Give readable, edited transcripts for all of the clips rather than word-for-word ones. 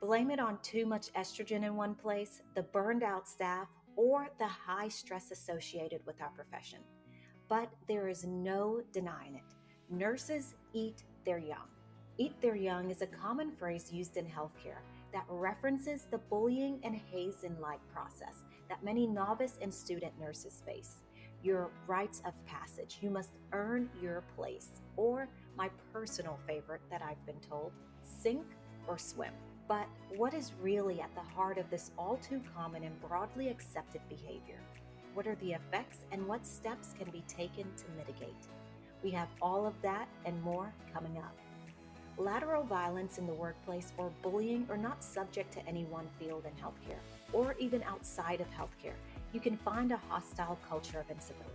Blame it on too much estrogen in one place, the burned out staff, or the high stress associated with our profession. But there is no denying it. Nurses eat their young. Eat their young is a common phrase used in healthcare that references the bullying and hazing-like process that many novice and student nurses face. Your rites of passage. You must earn your place. Or my personal favorite that I've been told, sink or swim. But what is really at the heart of this all too common and broadly accepted behavior? What are the effects and what steps can be taken to mitigate? We have all of that and more coming up. Lateral violence in the workplace or bullying are not subject to any one field in healthcare or even outside of healthcare. You can find a hostile culture of incivility.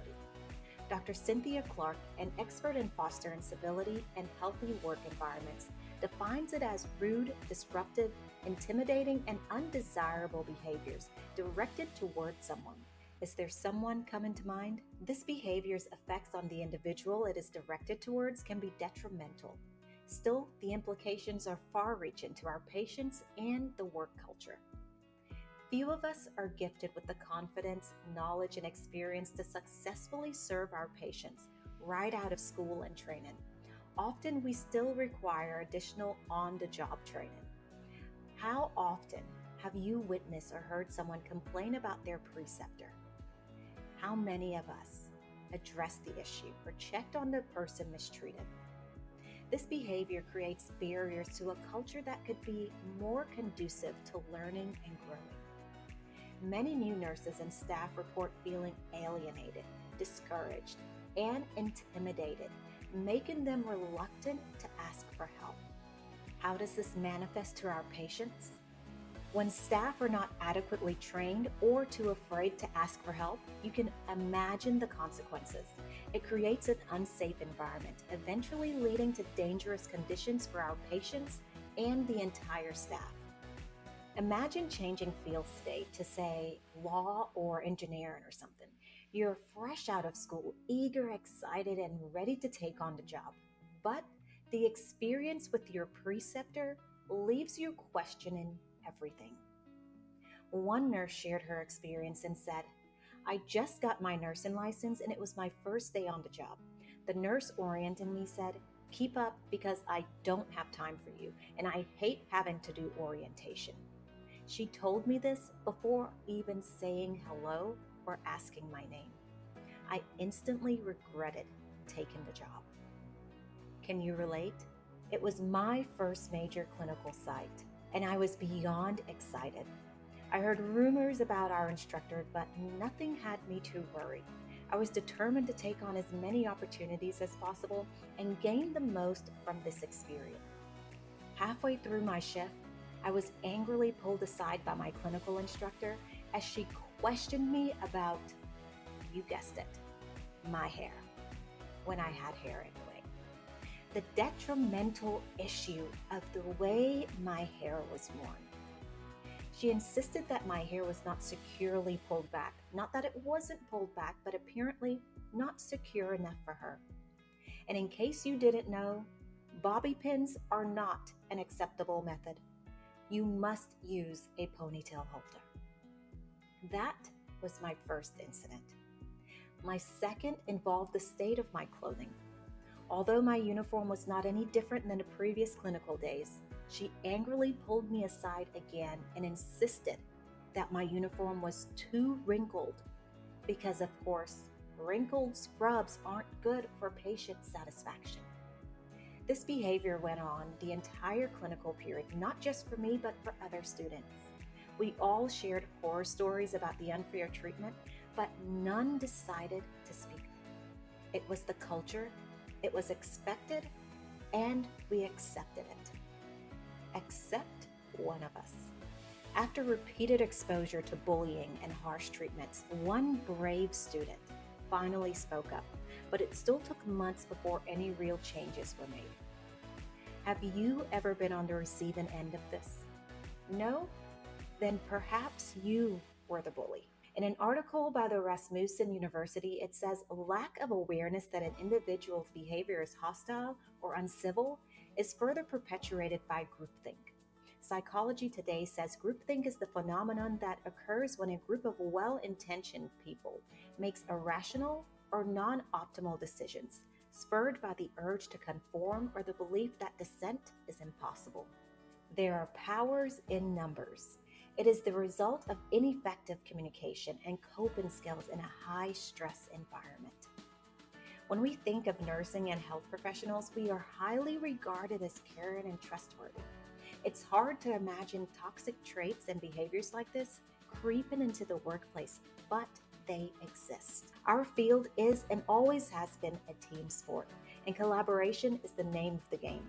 Dr. Cynthia Clark, an expert in fostering civility and healthy work environments, defines it as rude, disruptive, intimidating, and undesirable behaviors directed toward someone. Is there someone coming to mind? This behavior's effects on the individual it is directed towards can be detrimental. Still, the implications are far-reaching to our patients and the work culture. Few of us are gifted with the confidence, knowledge, and experience to successfully serve our patients right out of school and training. Often, we still require additional on-the-job training. How often have you witnessed or heard someone complain about their preceptor? How many of us addressed the issue or checked on the person mistreated? This behavior creates barriers to a culture that could be more conducive to learning and growing. Many new nurses and staff report feeling alienated, discouraged, and intimidated, making them reluctant to ask for help. How does this manifest to our patients? When staff are not adequately trained or too afraid to ask for help, you can imagine the consequences. It creates an unsafe environment, eventually leading to dangerous conditions for our patients and the entire staff. Imagine changing fields today to, say, law or engineering or something. You're fresh out of school, eager, excited, and ready to take on the job. But the experience with your preceptor leaves you questioning everything. One nurse shared her experience and said, "I just got my nursing license and it was my first day on the job. The nurse oriented me said, 'Keep up because I don't have time for you and I hate having to do orientation.' She told me this before even saying hello or asking my name. I instantly regretted taking the job." Can you relate? It was my first major clinical site, and I was beyond excited. I heard rumors about our instructor, but nothing had me too worried. I was determined to take on as many opportunities as possible and gain the most from this experience. Halfway through my shift, I was angrily pulled aside by my clinical instructor as she questioned me about, you guessed it, my hair, when I had hair anyway. The detrimental issue of the way my hair was worn. She insisted that my hair was not securely pulled back. Not that it wasn't pulled back, but apparently not secure enough for her. And in case you didn't know, bobby pins are not an acceptable method. You must use a ponytail holder. That was my first incident. My second involved the state of my clothing. Although my uniform was not any different than the previous clinical days, she angrily pulled me aside again and insisted that my uniform was too wrinkled because, of course, wrinkled scrubs aren't good for patient satisfaction. This behavior went on the entire clinical period, not just for me, but for other students. We all shared horror stories about the unfair treatment, but none decided to speak. It was the culture, it was expected, and we accepted it. Except one of us. After repeated exposure to bullying and harsh treatments, one brave student finally spoke up, but it still took months before any real changes were made. Have you ever been on the receiving end of this? No? Then perhaps you were the bully. In an article by the Rasmussen University, it says lack of awareness that an individual's behavior is hostile or uncivil is further perpetuated by groupthink. Psychology Today says groupthink is the phenomenon that occurs when a group of well-intentioned people makes irrational or non-optimal decisions, spurred by the urge to conform or the belief that dissent is impossible. There are powers in numbers. It is the result of ineffective communication and coping skills in a high-stress environment. When we think of nursing and health professionals, we are highly regarded as caring and trustworthy. It's hard to imagine toxic traits and behaviors like this creeping into the workplace, but they exist. Our field is and always has been a team sport, and collaboration is the name of the game.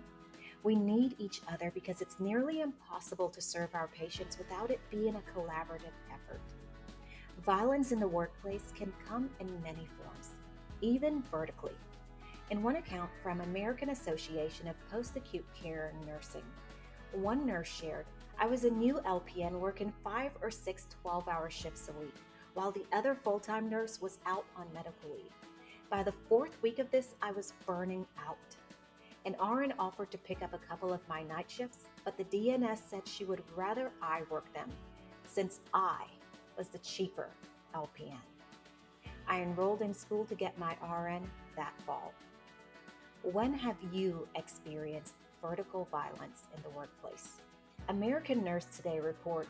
We need each other because it's nearly impossible to serve our patients without it being a collaborative effort. Violence in the workplace can come in many forms, even vertically. In one account from American Association of Post-Acute Care Nursing, one nurse shared, "I was a new LPN working 5 or 6 12-hour shifts a week, while the other full-time nurse was out on medical leave. By the 4th week of this, I was burning out. An RN offered to pick up a couple of my night shifts, but the DNS said she would rather I work them, since I was the cheaper LPN. I enrolled in school to get my RN that fall." When have you experienced vertical violence in the workplace? American Nurse Today report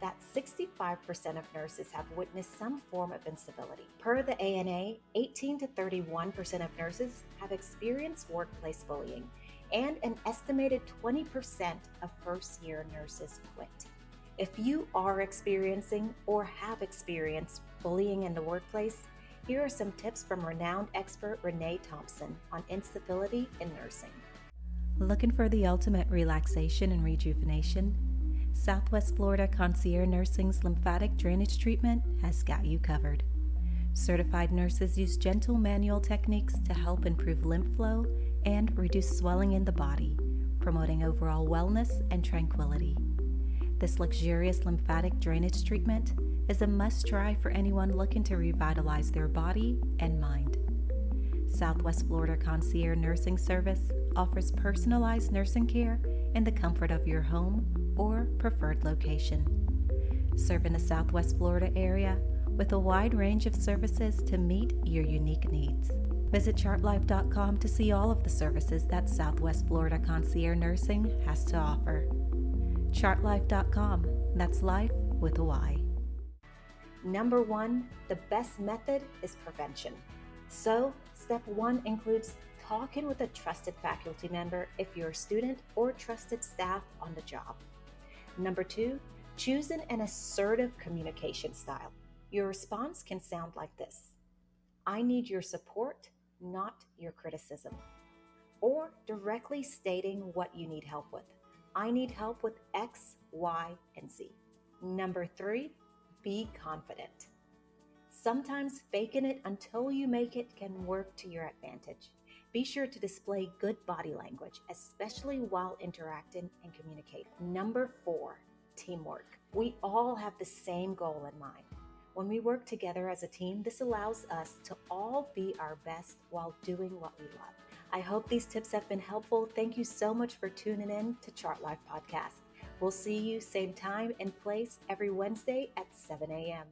that 65% of nurses have witnessed some form of incivility. Per the ANA, 18 to 31% of nurses have experienced workplace bullying, and an estimated 20% of first-year nurses quit. If you are experiencing or have experienced bullying in the workplace, here are some tips from renowned expert Renee Thompson on incivility in nursing. Looking for the ultimate relaxation and rejuvenation? Southwest Florida Concierge Nursing's lymphatic drainage treatment has got you covered. Certified nurses use gentle manual techniques to help improve lymph flow and reduce swelling in the body, promoting overall wellness and tranquility. This luxurious lymphatic drainage treatment is a must-try for anyone looking to revitalize their body and mind. Southwest Florida Concierge Nursing Service offers personalized nursing care in the comfort of your home or preferred location. Serving the Southwest Florida area with a wide range of services to meet your unique needs. Visit chartlife.com to see all of the services that Southwest Florida Concierge Nursing has to offer. Chartlife.com, that's life with a Y. Number 1, the best method is prevention. So, step 1 includes talking with a trusted faculty member if you're a student or trusted staff on the job. Number 2, choosing an assertive communication style. Your response can sound like this: "I need your support, not your criticism." Or directly stating what you need help with. "I need help with X, Y, and Z." Number 3, be confident. Sometimes faking it until you make it can work to your advantage. Be sure to display good body language, especially while interacting and communicating. Number 4, teamwork. We all have the same goal in mind. When we work together as a team, this allows us to all be our best while doing what we love. I hope these tips have been helpful. Thank you so much for tuning in to Chart Life Podcast. We'll see you same time and place every Wednesday at 7 a.m.